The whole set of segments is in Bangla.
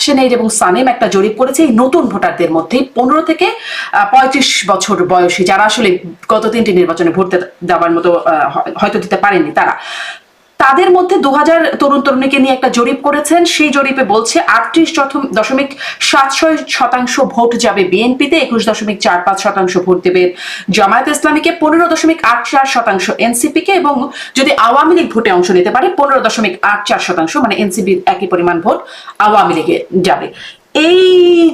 অ্যাকশন-এইড এবং সানেম একটা জরিপ করেছে এই নতুন ভোটারদের মধ্যে 15 থেকে 35 বছর বয়সী যারা আসলে গত 3টি নির্বাচনে ভোট দেওয়ার মতো হয়তো দিতে পারেননি, তাদের মধ্যে 2000 তরুণ তরুণীকে নিয়ে একটা জরিপ করেছেন। সেই জরিপে বলছে 38.76% ভোট যাবে বিএনপিতে, 21.45% ভোট দেবে জামায়াত ইসলামীকে, 15.84% এনসিপি কে, এবং যদি আওয়ামী লীগ ভোটে অংশ নিতে পারে 15.84%, মানে এনসিপির একই পরিমাণ ভোট আওয়ামী লীগে যাবে। এই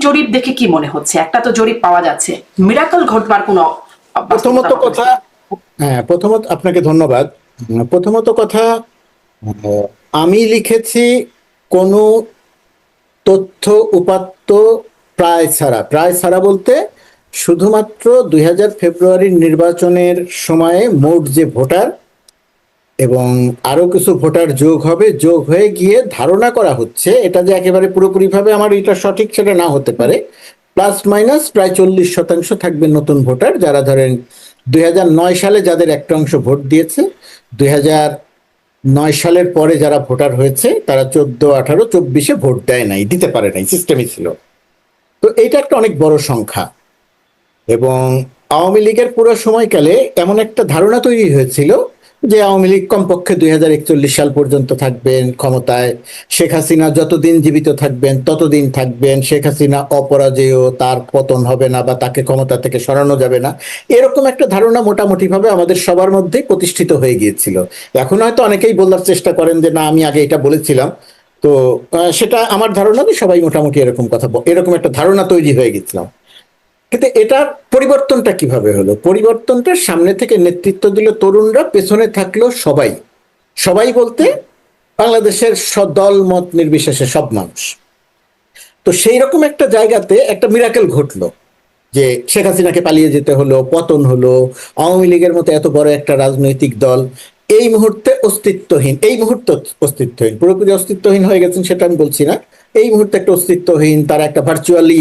জরিপ দেখে কি মনে হচ্ছে? একটা তো জরিপ পাওয়া যাচ্ছে, মিরাকল ঘটবার কোনো প্রথমত কথা, প্রথমত আপনাকে ধন্যবাদ। প্রথমত কথা, আমি লিখেছি কোনো তথ্য উপাত্ত প্রায় ছাড়া বলতে শুধুমাত্র 2000 ফেব্রুয়ারির নির্বাচনের সময়ে মোট যে ভোটার এবং আরো কিছু ভোটার যোগ হয়ে গিয়ে ধারণা করা হচ্ছে, এটা যে একেবারে পুরোপুরিভাবে আমার এটা সঠিক সেটা না হতে পারে, প্লাস মাইনাস প্রায় 40% থাকবে নতুন ভোটার, যারা ধরেন 2009 সালে যাদের একটা অংশ ভোট দিয়েছে, 2009 সালের পরে যারা ভোটার হয়েছে তারা 14, 18, 24-এ ভোট দেয় নাই, দিতে পারে নাই, সিস্টেমই ছিল। তো এইটা একটা অনেক বড় সংখ্যা। এবং আওয়ামী লীগের পুরো সময়কালে এমন একটা ধারণা তৈরি হয়েছিল যে আওয়ামী লীগ কমপক্ষে 2041 সাল পর্যন্ত থাকবেন ক্ষমতায়, শেখ হাসিনা যতদিন জীবিত থাকবেন ততদিন থাকবেন, শেখ হাসিনা অপরাজেয়, তার পতন হবে না বা তাকে ক্ষমতা থেকে সরানো যাবে না, এরকম একটা ধারণা মোটামুটিভাবে আমাদের সবার মধ্যেই প্রতিষ্ঠিত হয়ে গিয়েছিল। এখন হয়তো অনেকেই বলার চেষ্টা করেন যে না, আমি আগে এটা বলেছিলাম, তো সেটা আমার ধারণা যে সবাই মোটামুটি এরকম একটা ধারণা তৈরি হয়ে গেছিলাম। কিন্তু এটার পরিবর্তনটা কিভাবে হলো? পরিবর্তনটা সামনে থেকে নেতৃত্ব দিল তরুণরা, পেছনে থাকলো সবাই বলতে বাংলাদেশের দল মত নির্বিশেষে সব মানুষ। তো সেই রকম একটা জায়গাতে একটা মিরাকেল ঘটলো যে শেখ হাসিনাকে পালিয়ে যেতে হলো, পতন হলো, আওয়ামী লীগের মতো এত বড় একটা রাজনৈতিক দল এই মুহূর্তে অস্তিত্বহীন, পুরোপুরি অস্তিত্বহীন হয়ে গেছেন সেটা আমি বলছি না, এই মুহূর্তে একটা অস্তিত্বহীন, তারা একটা ভার্চুয়ালি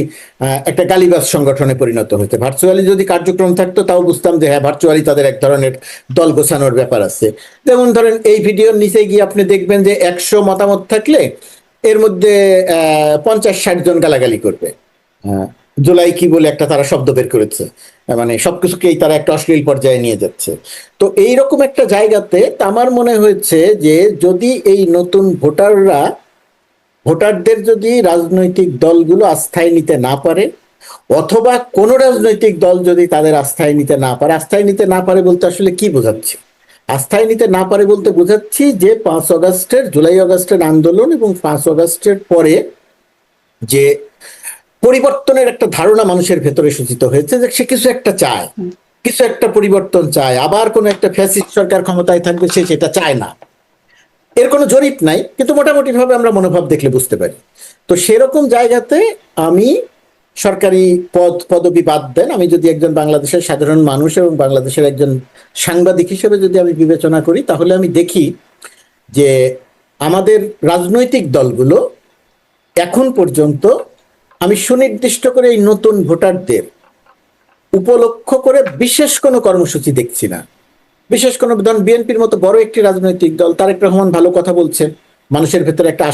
একটা গালিবাজ সংগঠনে পরিণত হয়েছে। ভার্চুয়ালি যদি কার্যক্রম থাকতো তাও বুঝতাম যে হ্যাঁ, ভার্চুয়ালি তাদের এক ধরনের দল গোছানোর ব্যাপার আছে। যেমন ধরেন এই ভিডিওর নিচে গিয়ে আপনি দেখবেন যে 100 মতামত থাকলে এর মধ্যে 50-60 জন গালাগালি করবে। জুলাই কি বলে একটা তারা শব্দ বের করেছে, মানে সবকিছুকেই তারা একটা অশ্লীল পর্যায়ে নিয়ে যাচ্ছে। তো এইরকম একটা জায়গাতে আমার মনে হয়েছে যে যদি এই নতুন ভোটারদের যদি রাজনৈতিক দলগুলো আস্থায় নিতে না পারে, অথবা কোন রাজনৈতিক দল যদি তাদের আস্থায় নিতে না পারে বলতে আসলে কি বোঝাচ্ছি? আস্থায় নিতে না পারে বলতে বোঝাচ্ছি যে জুলাই আগস্টের আন্দোলন এবং 5 আগস্টের পরে যে পরিবর্তনের একটা ধারণা মানুষের ভেতরে সূচিত হয়েছে, যে সে কিছু একটা চায়, কিছু একটা পরিবর্তন চায়, আবার কোন একটা ফ্যাসিস্ট সরকার ক্ষমতায় থাকবে সে সেটা চায় না। এর কোনো জরিপ নাই, কিন্তু মোটামুটি ভাবে আমরা মনোভাব দেখলে বুঝতে পারি। তো সেরকম জায়গাতে আমি সরকারি পদবি বাদ দেন, আমি যদি একজন বাংলাদেশের সাধারণ মানুষ এবং বাংলাদেশের একজন সাংবাদিক হিসেবে যদি আমি বিবেচনা করি, তাহলে আমি দেখি যে আমাদের রাজনৈতিক দলগুলো এখন পর্যন্ত আমি সুনির্দিষ্ট করে এই নতুন ভোটারদের উপলক্ষ করে বিশেষ কোনো কর্মসূচি দেখছি না। বিশেষ কোনো, ধরুন বিএনপির মতো বড় একটি রাজনৈতিক দল, তারেক রহমান ভালো কথা বলছেন, মানুষের ভেতরে একটা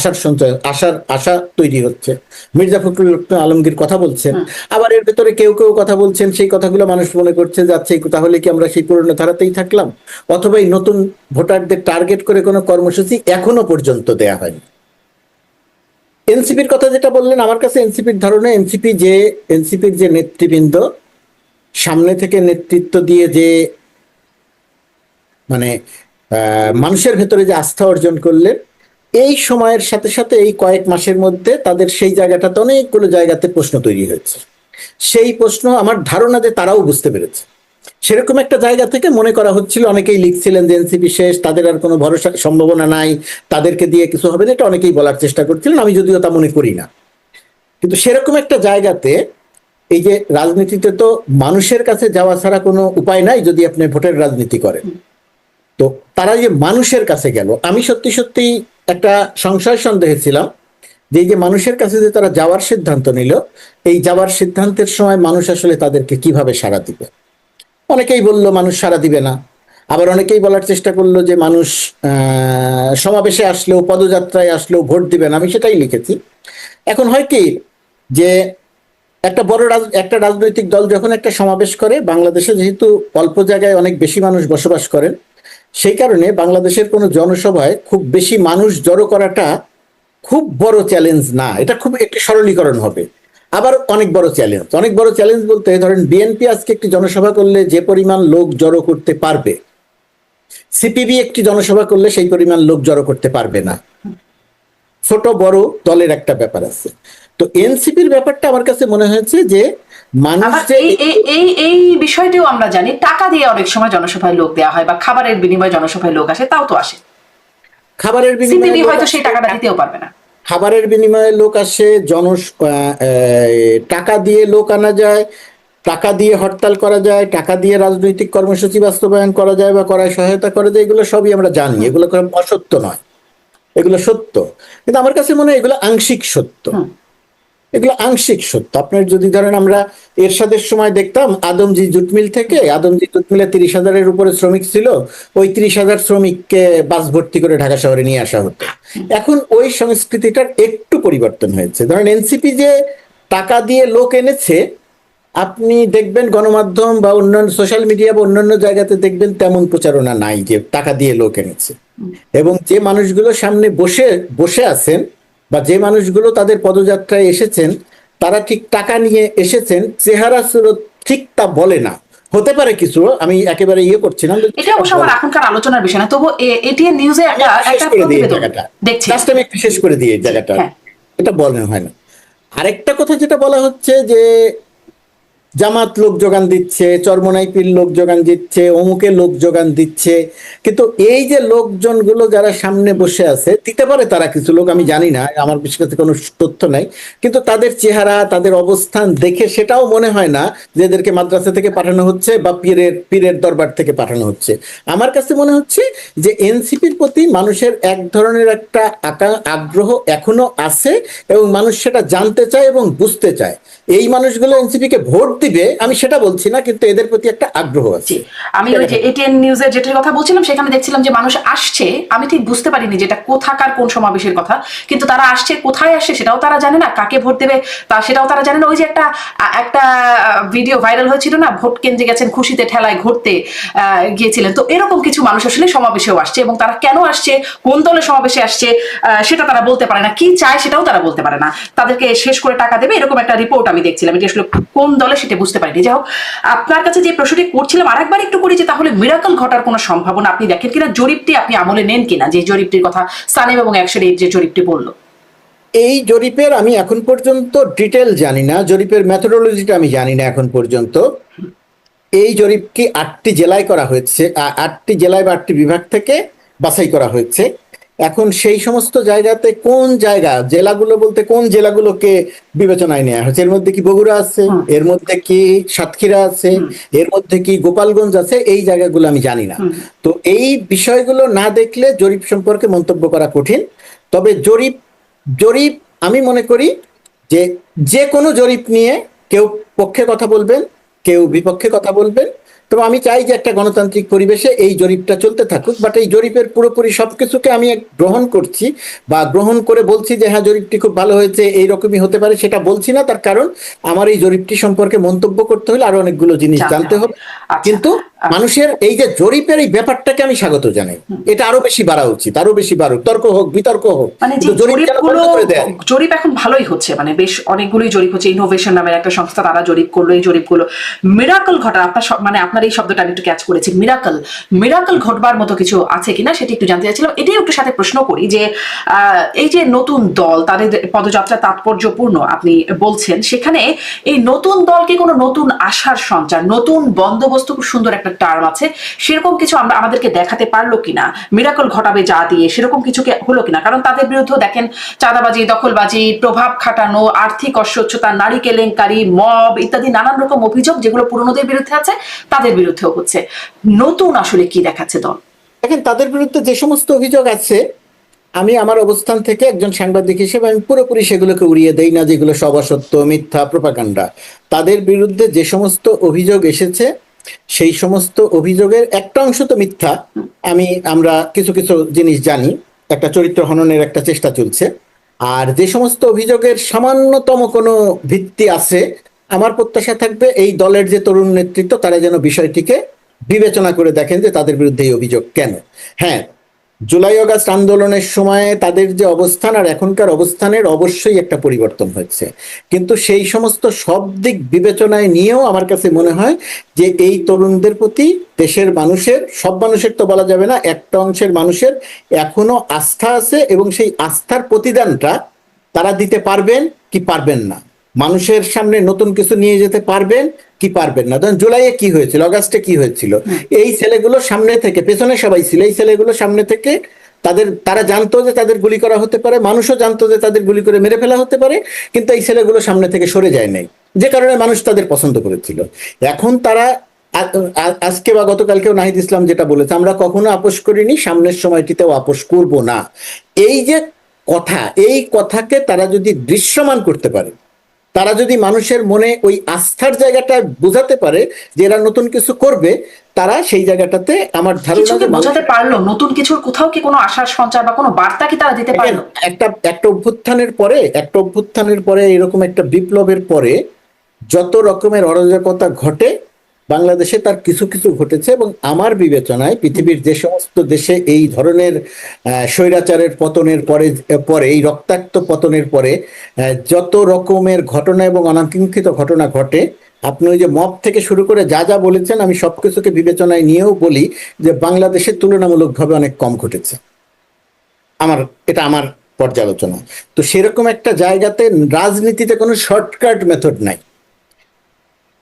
আশা তৈরি হচ্ছে। মির্জা ফখরুল আলমগীর কথা বলছেন, আবার এর ভেতরে কেউ কথা বলছেন, সেই কথাগুলো মানুষ মনে করছে যাচ্ছে, তাহলে কি আমরা সেই পুরনো ধারাতেই থাকলাম? অথবা এই নতুন ভোটারদের টার্গেট করে কোনো কর্মসূচি এখনো পর্যন্ত দেয়া হয়নি। এনসিপির কথা যেটা বললেন, আমার কাছে এনসিপির ধারণা, এনসিপির যে নেতৃবৃন্দ সামনে থেকে নেতৃত্ব দিয়ে যে মানে মানুষের ভেতরে যে আস্থা অর্জন করলেন, এই সময়ের সাথে সাথে এই কয়েক মাসের মধ্যে তাদের সেই জায়গাটাতে অনেকগুলো জায়গাতে প্রশ্ন তৈরি হয়েছে। সেই প্রশ্ন আমার ধারণা যে তারাও বুঝতে পেরেছে। সেরকম একটা জায়গা থেকে মনে করা হচ্ছিল, অনেকেই লিখছিলেন যে এনসিপি শেষ, তাদের আর কোনো ভরসা সম্ভাবনা নাই, তাদেরকে দিয়ে কিছু হবে না, এটা অনেকেই বলার চেষ্টা করছিলেন, আমি যদিও তা মনে করি না। কিন্তু সেরকম একটা জায়গাতে এই যে রাজনীতিতে তো মানুষের কাছে যাওয়া ছাড়া কোনো উপায় নাই যদি আপনি ভোটের রাজনীতি করেন। তো তারা যে মানুষের কাছে গেল, আমি সত্যি একটা সংশয় সন্দেহে ছিলাম যে এই যে মানুষের কাছে যে তারা যাওয়ার সিদ্ধান্ত নিল, এই যাওয়ার সিদ্ধান্তের সময় মানুষ আসলে তাদেরকে কিভাবে সাড়া দিবে। অনেকেই বলল মানুষ সাড়া দিবে না, আবার অনেকেই বলার চেষ্টা করলো যে মানুষ সমাবেশে আসলেও, পদযাত্রায় আসলেও ভোট দিবে না। আমি সেটাই লিখেছি। এখন হয় কি যে একটা রাজনৈতিক দল যখন একটা সমাবেশ করে, বাংলাদেশে যেহেতু অল্প জায়গায় অনেক বেশি মানুষ বসবাস করেন, সেই কারণে বাংলাদেশের কোনো জনসভায় খুব বেশি মানুষ জড়ো করাটা খুব বড় চ্যালেঞ্জ না, এটা খুব একটি সরলীকরণ হবে। আবার অনেক বড় চ্যালেঞ্জ বলতে ধরেন বিএনপি আজকে একটি জনসভা করলে যে পরিমাণ লোক জড়ো করতে পারবে, সিপিবি একটি জনসভা করলে সেই পরিমাণ লোক জড়ো করতে পারবে না। ছোট বড় দলের একটা ব্যাপার আছে। তো এনসিপির ব্যাপারটা আমার কাছে মনে হয়েছে যে মানুষ আবার যে এই বিষয়টিও আমরা জানি, টাকা দিয়ে অনেক সময় জনসভায় লোক দেওয়া হয় বা খাবারের বিনিময়ে জনসভায় লোক আসে, তাও তো আসে। খাবারের সিপিবি বিনিময়ে হয়তো সেই টাকাটা দিতেও পারবে না। খাবারের বিনিময়ে লোক আসে, টাকা দিয়ে লোক আনা যায়, টাকা দিয়ে হরতাল করা যায়, টাকা দিয়ে রাজনৈতিক কর্মসূচি বাস্তবায়ন করা যায় বা করায় সহায়তা করা যায়, এগুলো সবই আমরা জানি, এগুলো কোনো অসত্য নয়, এগুলো সত্য। কিন্তু আমার কাছে মনে হয় এগুলো আংশিক সত্য, এগুলো আংশিক সত্য। আপনার যদি ধরেন আমরা এরশাদের সময় দেখতাম আদমজি জুট মিল থেকে, আদমজি জুট মিলে 30,000-এর উপরে শ্রমিক ছিল, ওই 30,000 শ্রমিককে বাস ভর্তি করে ঢাকা শহরে নিয়ে আসা হতো। এখন ওই সংস্কৃতিটার একটু পরিবর্তন হয়েছে। ধরেন এনসিপি যে টাকা দিয়ে লোক এনেছে, আপনি দেখবেন গণমাধ্যম বা অন্যান্য সোশ্যাল মিডিয়া বা অন্যান্য জায়গাতে দেখবেন তেমন প্রচারণা নাই যে টাকা দিয়ে লোক এনেছে। এবং যে মানুষগুলো সামনে বসে বসে আছেন বা যে মানুষগুলো তাদের পদযাত্রায় এসেছেন, তারা ঠিক টাকা নিয়ে এসেছেন, চেহারা সুরত ঠিক তা বলে না। হতে পারে কিছু, আমি একেবারে করছি না, এটা অবশ্য আমার এখনকার আলোচনার বিষয় না, তবু এটিএন নিউজে একটা প্রতিবেদন দেখছি। আমি একটু শেষ করে দিই এই জায়গাটা, এটা বলেন হয় না। আরেকটা কথা যেটা বলা হচ্ছে যে জামাত লোক যোগান দিচ্ছে, চরমনাইপির লোক যোগান দিচ্ছে, অমুকের লোক যোগান দিচ্ছে, কিন্তু এই যে লোকজনগুলো যারা সামনে বসে আছে, দিতে পারে তারা কিছু লোক, আমি জানি না, আমার কাছে কোনো তথ্য নাই, কিন্তু তাদের চেহারা তাদের অবস্থান দেখে সেটাও মনে হয় না যে এদেরকে মাদ্রাসা থেকে পাঠানো হচ্ছে বা পীরের দরবার থেকে পাঠানো হচ্ছে। আমার কাছে মনে হচ্ছে যে এনসিপির প্রতি মানুষের এক ধরনের একটা আগ্রহ এখনো আছে এবং মানুষ সেটা জানতে চায় এবং বুঝতে চায়। এই মানুষগুলো এনসিপি কে ভোট দিবে আমি সেটা বলছি না, কিন্তু এদের প্রতি একটা আগ্রহ আছে। আমি ওই যে এটিএন নিউজের যেটার কথা বলছিলাম, সেখানে দেখছিলাম যে মানুষ আসছে, আমি ঠিক বুঝতে পারিনি যেটা কোথাকার কোন সমাবেশের কথা, কিন্তু তারা আসছে, কোথায় আসছে সেটাও তারা জানে না, কাকে ভোট দেবে তা সেটাও তারা জানে না। ওই যে একটা ভিডিও ভাইরাল হয়েছিল না, ভোট কেন্দ্রে গেছেন খুশিতে ঠেলায় ঘুরতে গিয়েছিলেন, তো এরকম কিছু মানুষ আসলে সমাবেশেও আসছে, এবং তারা কেন আসছে, কোন দলের সমাবেশে আসছে সেটা তারা বলতে পারে না, কি চায় সেটাও তারা বলতে পারে না, তাদেরকে শেষ করে টাকা দেবে, এরকম একটা রিপোর্ট আমি দেখছিলাম। এটা আসলে কোন দলে সেটা বুঝতে পারিনি। যাই হোক, আপনার কাছে যে প্রশ্নটি করছিলাম আরেকবার একটু করি, যে তাহলে মিরাকল ঘটার কোনো সম্ভাবনা আপনি দেখেন কিনা, জরিপটি আপনি আমলে নেন কিনা, যে জরিপটির কথা সানেম এবং অ্যাকশন এইড যে জরিপটি বললো। এই জরিপের আমি এখন পর্যন্ত ডিটেল জানি না, জরিপের মেথোডোলজিটা আমি জানি না এখন পর্যন্ত। এই জরিপ কি 8টি জেলায় করা হয়েছে, 8টি জেলায় বা 8টি বিভাগ থেকে বাছাই করা হয়েছে। এখন সেই সমস্ত জায়গাতে কোন জেলাগুলো বলতে কোন জেলাগুলোকে বিবেচনায় নেওয়া হয়েছে, এর মধ্যে কি বগুড়া আছে, এর মধ্যে কি সাতক্ষীরা আছে, এর মধ্যে কি গোপালগঞ্জ আছে, এই জায়গাগুলো আমি জানি না। তো এই বিষয়গুলো না দেখলে জরিপ সম্পর্কে মন্তব্য করা কঠিন। তবে জরিপ আমি মনে করি যে কোনো জরিপ নিয়ে কেউ পক্ষে কথা বলবেন, কেউ বিপক্ষে কথা বলবেন। তবে আমি চাই যে একটা গণতান্ত্রিক পরিবেশে এই জরিপটা চলতে থাকুক। বাট এই জরিপের পুরোপুরি সবকিছুকে আমি গ্রহণ করছি বা গ্রহণ করে বলছি যে হ্যাঁ জরিপটি খুব ভালো হয়েছে, এইরকমই হতে পারে, সেটা বলছি না। তার কারণ আমার এই জরিপটি সম্পর্কে মন্তব্য করতে হলে আরো অনেকগুলো জিনিস জানতে হবে। কিন্তু মানুষের এই যে জরিপের এই ব্যাপারটাকে আমি স্বাগত জানাই, এটা আরো বেশি বাড়া উচিত, আরো বেশি বাড়ুক, তর্ক হোক, বিতর্ক হোক, মানে জরিপ এখন ভালোই হচ্ছে, মানে বেশ অনেকগুলোই জরিপ হচ্ছে। ইনোভেশন নামের একটা সংস্থা, তারা জরিপ করলো, এই জরিপগুলো মিরাকল ঘটা, আপনার এই শব্দটা আমি একটু ক্যাচ করেছি, মিরাকল ঘটবার মতো কিছু আছে কিনা সেটি একটু জানতে চাইছিলাম। এটাই একটু সাথে প্রশ্ন করি যে এই যে নতুন দল, তাদের পদযাত্রা তাৎপর্যপূর্ণ আপনি বলছেন, সেখানে এই নতুন দলকে কোনো নতুন আশার সঞ্চার, নতুন বন্দোবস্ত, খুব সুন্দর একটা টার্ম আছে, সেরকম কিছু আমরা আমাদেরকে দেখাতে পারলো কিনা, মিরাকল ঘটাবে যা দিয়ে, সেরকম কিছু হলো কিনা? কারণ তাদের বিরুদ্ধে দেখেন চাঁদাবাজি, দখলবাজি, প্রভাব খাটানো, আর্থিক অস্বচ্ছতা, নারী কেলেঙ্কারি, মব ইত্যাদি নানান রকম অভিযোগ যেগুলো পুরনোদের বিরুদ্ধে আছে, তাদের বিরুদ্ধেও হচ্ছে। নতুন আসলে কি দেখাচ্ছে দল? দেখেন, তাদের বিরুদ্ধে যে সমস্ত অভিযোগ আছে, আমি আমার অবস্থান থেকে একজন সাংবাদিক হিসেবে আমি পুরোপুরি সেগুলোকে উড়িয়ে দেই না, যেগুলো সব অসত্য, মিথ্যা, প্রোপাগান্ডা। তাদের বিরুদ্ধে যে সমস্ত অভিযোগ এসেছে, সেই সমস্ত অভিযোগের একটা অংশ তো মিথ্যা। আমরা কিছু কিছু জিনিস জানি, একটা চরিত্র হননের একটা চেষ্টা চলছে, আর যে সমস্ত অভিযোগের সামান্যতম কোনো ভিত্তি আছে, আমার প্রত্যাশা থাকবে এই দলের যে তরুণ নেতৃত্ব তারা যেন বিষয়টিকে বিবেচনা করে দেখেন যে তাদের বিরুদ্ধে এই অভিযোগ কেন। হ্যাঁ, জুলাই আগস্ট আন্দোলনের সময় তাদের যে অবস্থান আর এখনকার অবস্থানের অবশ্যই একটা পরিবর্তন হয়েছে, কিন্তু সেই সমস্ত সব দিক বিবেচনায় নিয়েও আমার কাছে মনে হয় যে এই তরুণদের প্রতি দেশের মানুষের, সব মানুষের তো বলা যাবে না, একটা অংশের মানুষের এখনো আস্থা আছে এবং সেই আস্থার প্রতিদানটা তারা দিতে পারবেন কি পারবেন না, মানুষের সামনে নতুন কিছু নিয়ে যেতে পারবেন কি পারবেন না। ধরেন জুলাইয়ে কি হয়েছিল, অগাস্টে কি হয়েছিল, এই ছেলেগুলো সামনে থেকে, পেছনে সবাই ছিল, এই ছেলেগুলো সামনে থেকে তারা জানতো যে তাদের গুলি করা হতে পারে, মানুষও জানতো যে তাদের গুলি করে মেরে ফেলা হতে পারে, কিন্তু এই ছেলেগুলো সামনে থেকে সরে যায় নাই, যে কারণে মানুষ তাদের পছন্দ করেছিল। এখন তারা আজকে বা গতকালকেও নাহিদ ইসলাম যেটা বলেছে, আমরা কখনো আপোষ করিনি, সামনের সময়টিতেও আপোষ করব না, এই যে কথা, এই কথাকে তারা যদি দৃশ্যমান করতে পারে, তারা যদি মানুষের মনে ওই আস্থার জায়গাটা বোঝাতে পারে যে এরা নতুন কিছু করবে, তারা সেই জায়গাটাতে আমার ধারণা যে বোঝাতে পারলো, নতুন কিছুর কোথাও কি কোনো আশার সঞ্চার বা কোনো বার্তা কি তারা দিতে পারলো? একটা অভ্যুত্থানের পরে এরকম একটা বিপ্লবের পরে যত রকমের অরাজকতা ঘটে বাংলাদেশে, তার কিছু কিছু ঘটেছে, এবং আমার বিবেচনায় পৃথিবীর যে সমস্ত দেশে এই ধরনের স্বৈরাচারের পতনের পরে এই রক্তাক্ত পতনের পরে যত রকমের ঘটনা এবং অনাকাঙ্ক্ষিত ঘটনা ঘটে, আপনি ওই যে মব থেকে শুরু করে যা যা বলেছেন, আমি সবকিছুকে বিবেচনায় নিয়েও বলি যে বাংলাদেশে তুলনামূলকভাবে অনেক কম ঘটেছে। এটা আমার পর্যালোচনা। তো সেরকম একটা জায়গাতে রাজনীতিতে কোনো শর্টকাট মেথড নাই।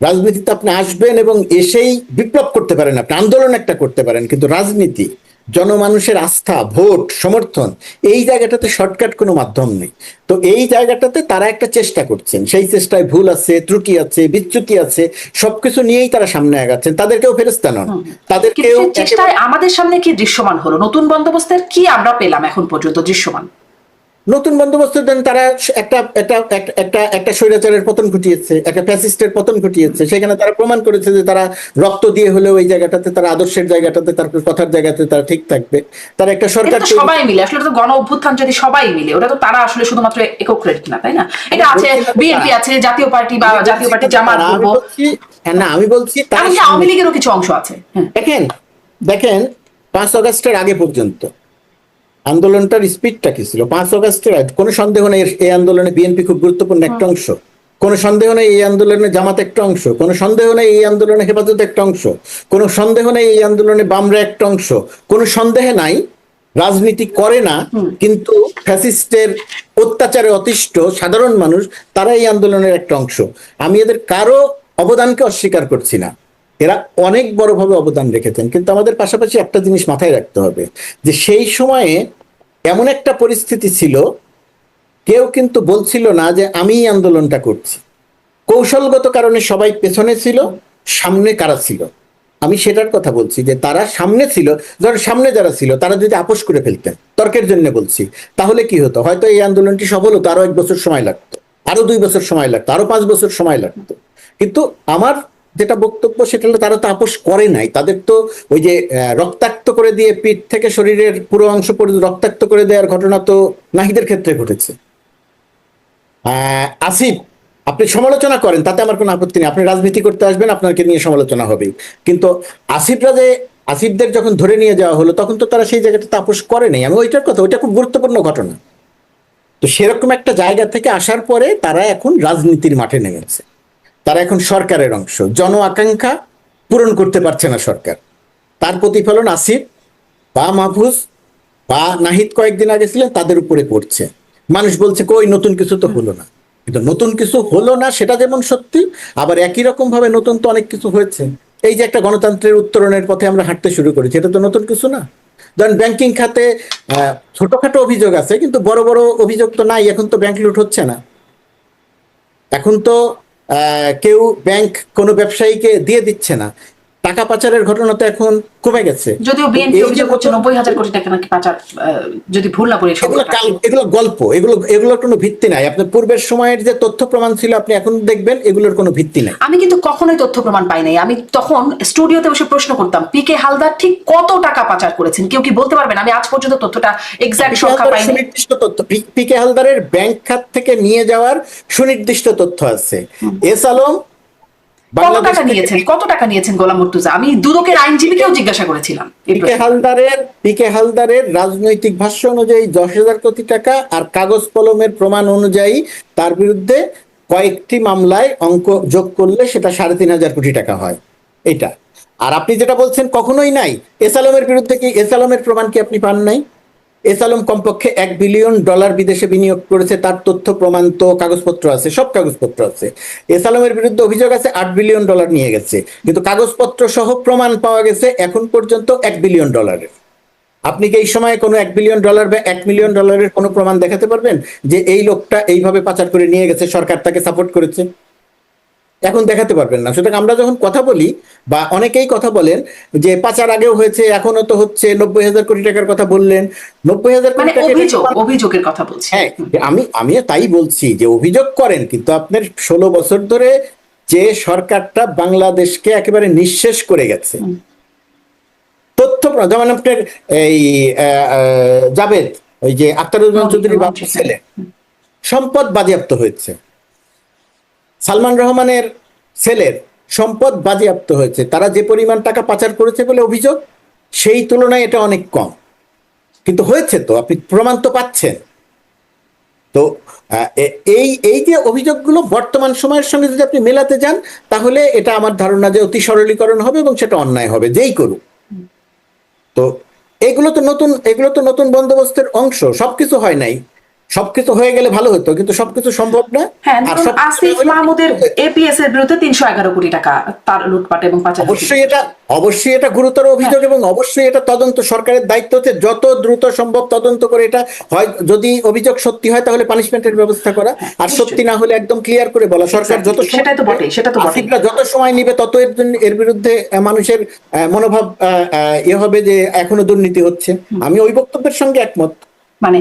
রাজনীতিতে আপনি আসবেন এবং এসেই বিপ্লব করতে পারেন, আপনি আন্দোলন একটা করতে পারেন, কিন্তু রাজনীতি, জনমানুষের আস্থা, ভোট, সমর্থন, এই জায়গাটাতে শর্টকাট কোনো মাধ্যম নেই। তো এই জায়গাটাতে তারা একটা চেষ্টা করছেন, সেই চেষ্টায় ভুল আছে, ত্রুটি আছে, বিচ্যুতি আছে, সবকিছু নিয়েই তারা সামনে আগাচ্ছেন, তাদেরকেও ফেরেশতা নন, তাদেরকেও। চেষ্টায় আমাদের সামনে কি দৃশ্যমান হলো? নতুন বন্দোবস্তের কি আমরা পেলাম এখন পর্যন্ত দৃশ্যমান? নতুন বন্দোবস্তের জন্য তারা একটা একটা একটা একটা স্বৈরাচারের পতন ঘটিয়েছে, একটা ফ্যাসিস্টের পতন ঘটিয়েছে, সেখানে তারা প্রমাণ করেছে যে তারা রক্ত দিয়ে হলেও এই জায়গাটাতে, তারা আদর্শের জায়গাটাতে, তার কথার জায়গাতে তারা ঠিক থাকবে। তারা একটা সরকার, সবাই মিলে আসলে তো গণ অভ্যুত্থান যদি সবাই মিলে, ওটা তো তারা আসলে শুধুমাত্র একক ক্রেডিট না, তাই না? এটা আছে বিএনপি, আছে জাতীয় পার্টি বা জাতীয় পার্টি জামাত বলবো না, আমি বলছি তার আওয়ামী লীগেরও কিছু অংশ আছে। দেখেন দেখেন 5 আগস্টের আগে পর্যন্ত আন্দোলনটার স্পিডটা কি ছিল? 5 আগস্টের কোনো সন্দেহ নেই এই আন্দোলনে বিএনপি খুব গুরুত্বপূর্ণ একটা অংশ, কোনো সন্দেহ নেই এই আন্দোলনে জামাত একটা অংশ, কোনো সন্দেহ নেই এই আন্দোলনে হেফাজত একটা অংশ, কোনো সন্দেহ নেই এই আন্দোলনে বামরা একটা অংশ, কোনো সন্দেহ নাই রাজনীতি করে না কিন্তু ফ্যাসিস্টের অত্যাচারে অতিষ্ঠ সাধারণ মানুষ, তারা এই আন্দোলনের একটা অংশ। আমি এদের কারো অবদানকে অস্বীকার করছি না, এরা অনেক বড়ভাবে অবদান রেখেছেন, কিন্তু আমাদের পাশাপাশি একটা জিনিস মাথায় রাখতে হবে যে সেই সময়ে এমন একটা পরিস্থিতি ছিল, কেউ কিন্তু বলছিল না যে আমি আন্দোলনটা করছি। কৌশলগত কারণে সবাই পেছনে ছিল, সামনে কারা ছিল? আমি সেটার কথা বলছি যে তারা সামনে ছিল, ধর সামনে যারা ছিল তারা যদি আপোষ করে ফেলতেন, তর্কের জন্য বলছি, তাহলে কি হতো? হয়তো এই আন্দোলনটি সফল হতো, আরো 1 বছর সময় লাগতো, আরো 2 বছর সময় লাগতো, আরো 5 বছর সময় লাগতো। কিন্তু আমার যেটা বক্তব্য সেটা হলো তারা তো আপোষ করে নাই, তাদের তো ওই যে রক্তাক্ত করে দিয়ে পিঠ থেকে শরীরের পুরো অংশ পর্যন্ত রক্তাক্ত করে দেওয়ার ঘটনা তো নাহিদের ক্ষেত্রে ঘটেছে। আসিফ, আপনি সমালোচনা করেন, তাতে আমার কোনো আপত্তি নেই, আপনি রাজনীতি করতে আসবেন, আপনাকে নিয়ে সমালোচনা হবে, কিন্তু আসিফদের যখন ধরে নিয়ে যাওয়া হলো তখন তো তারা সেই জায়গাটা তাপস করে নাই। আমি ওইটার কথা, ওইটা খুব গুরুত্বপূর্ণ ঘটনা। তো সেরকম একটা জায়গা থেকে আসার পরে তারা এখন রাজনীতির মাঠে নেমেছে, তারা এখন সরকারের অংশ, জন আকাঙ্ক্ষা পূরণ করতে পারছে না সরকার, তার প্রতিফলন আসিফ বা মাহফুজ বা নাহিদ কয়েকদিন আগে ছিলেন তাদের উপরে পড়ছে। মানুষ বলছে কই নতুন কিছু তো হলো না, কিন্তু নতুন কিছু হলো না সেটা যেমন সত্যি, আবার একই রকম ভাবে নতুন তো অনেক কিছু হয়েছে। এই যে একটা গণতন্ত্রের উত্তরণের পথে আমরা হাঁটতে শুরু করেছি, এটা তো নতুন কিছু না। ধরেন ব্যাংকিং খাতে ছোটখাটো অভিযোগ আছে, কিন্তু বড় বড় অভিযোগ তো নাই। এখন তো ব্যাংক লুট হচ্ছে না, এখন তো কেউ ব্যাংক কোনো ব্যবসায়ীকে দিয়ে দিচ্ছে না। টাকা পাচারের ঘটনা তো এখন কমে গেছে। যদিও বিএনপি এই যে অভিযোগ করছে 90,000 কোটি টাকা নাকি পাচার, যদি ভুল না বলি এই এগুলো সংখ্যাটা। এগুলো গল্প, এগুলোর কোনো ভিত্তি নাই। আপনার পূর্বের সময়ের যে তথ্য প্রমাণ ছিল আপনি এখন দেখবেন এগুলোর কোনো ভিত্তি নাই। আমি কিন্তু কখনোই তথ্য প্রমাণ পাই নাই। আমি তখন স্টুডিওতে বসে প্রশ্ন করতাম, পি কে হালদার ঠিক কত টাকা পাচার করেছেন, কেউ কি বলতে পারবেন? আমি আজ পর্যন্ত তথ্যটা এক্সাক্ট সংখ্যা পাইনি। সুনির্দিষ্ট তথ্য পি কে হালদারের ব্যাংক খাত থেকে নিয়ে যাওয়ার সুনির্দিষ্ট তথ্য আছে। এস আলম কত বাংলাদেশ টাকা নিয়েছেন, কত টাকা নিয়েছেন গোলাম মুর্তুজা? আমি দুদকের আইনজীবীকেও জিজ্ঞাসা করেছিলাম এই প্রশ্ন। পি কে হালদারের রাজনৈতিক ভাষ্য অনুযায়ী 10,000 কোটি টাকা, আর কাগজ কলমের প্রমাণ অনুযায়ী তার বিরুদ্ধে কয়েকটি মামলায় অঙ্ক যোগ করলে সেটা 3,500 কোটি টাকা হয় এটা। আর আপনি যেটা বলছেন কখনোই নাই, এস আলমের বিরুদ্ধে কি এস আলমের প্রমাণ কি আপনি পান নাই? এস আলম কমপক্ষে $1 বিলিয়ন বিদেশে বিনিয়োগ করেছে, তার তথ্য প্রমাণ তো কাগজপত্র আছে, সব কাগজপত্র আছে। এস আলমের বিরুদ্ধে অভিযোগ আছে $8 বিলিয়ন নিয়ে গেছে, কিন্তু কাগজপত্র সহ প্রমাণ পাওয়া গেছে এখন পর্যন্ত $1 বিলিয়ন। আপনি কি এই সময় কোনো $1 বিলিয়ন বা $1 মিলিয়ন কোনো প্রমাণ দেখাতে পারবেন যে এই লোকটা এইভাবে পাচার করে নিয়ে গেছে, সরকার তাকে সাপোর্ট করেছে? এখন দেখাতে পারবেন না। সুতরাং আমরা যখন কথা বলি বা অনেকেই কথা বলেন যে পাচার আগেও হয়েছে এখনো তো হচ্ছে, 90,000 কোটি টাকার কথা বললেন, 90,000 কোটি মানে টাকা অভিযোগের কথা বলছি। হ্যাঁ, আমি তাই বলছি যে অভিযোগ করেন, কিন্তু আপনার 16 বছর ধরে যে সরকারটা বাংলাদেশকে একেবারে নিঃশেষ করে গেছে, তথ্য যেমন আপনার এই জাভেদ, ওই যে আখতারুজ্জামান চৌধুরীর বাবার ছেলে, সম্পদ বাজেয়াপ্ত হয়েছে। সালমান রহমানের ছেলের সম্পদ বাজেয়াপ্ত হয়েছে। তারা যে পরিমাণ টাকা পাচার করেছে বলে অভিযোগ, সেই তুলনায় এটা অনেক কম, কিন্তু হয়েছে তো, আপনি প্রমাণ তো পাচ্ছেন। তো এই যে অভিযোগগুলো বর্তমান সময়ের সঙ্গে যদি আপনি মেলাতে যান, তাহলে এটা আমার ধারণা যে অতি সরলীকরণ হবে এবং সেটা অন্যায় হবে যেই করুক। তো এগুলো তো নতুন বন্দোবস্তের অংশ। সবকিছু হয় নাই, সবকিছু হয়ে গেলে ভালো হতো, কিন্তু সবকিছু সম্ভব না। হ্যাঁ, আর ধরুন আসিফ মাহমুদের এপিএস এর বিরুদ্ধে 311 কোটি টাকা তার লুটপাট এবং পাচার। অবশ্যই এটা গুরুতর অভিযোগ এবং অবশ্যই এটা তদন্ত সরকারের দায়িত্ব হচ্ছে যত দ্রুত সম্ভব তদন্ত করে এটা হয়, যদি অভিযোগ সত্যি হয় তাহলে পানিশমেন্টের ব্যবস্থা করা, আর সত্যি না হলে একদম ক্লিয়ার করে বলা। সরকার যত সেটাই তো বটে, সেটা তো বটে। যত সময় নিবে তত এর বিরুদ্ধে মানুষের মনোভাব হবে যে এখনো দুর্নীতি হচ্ছে। আমি ওই বক্তব্যের সঙ্গে একমত। মানে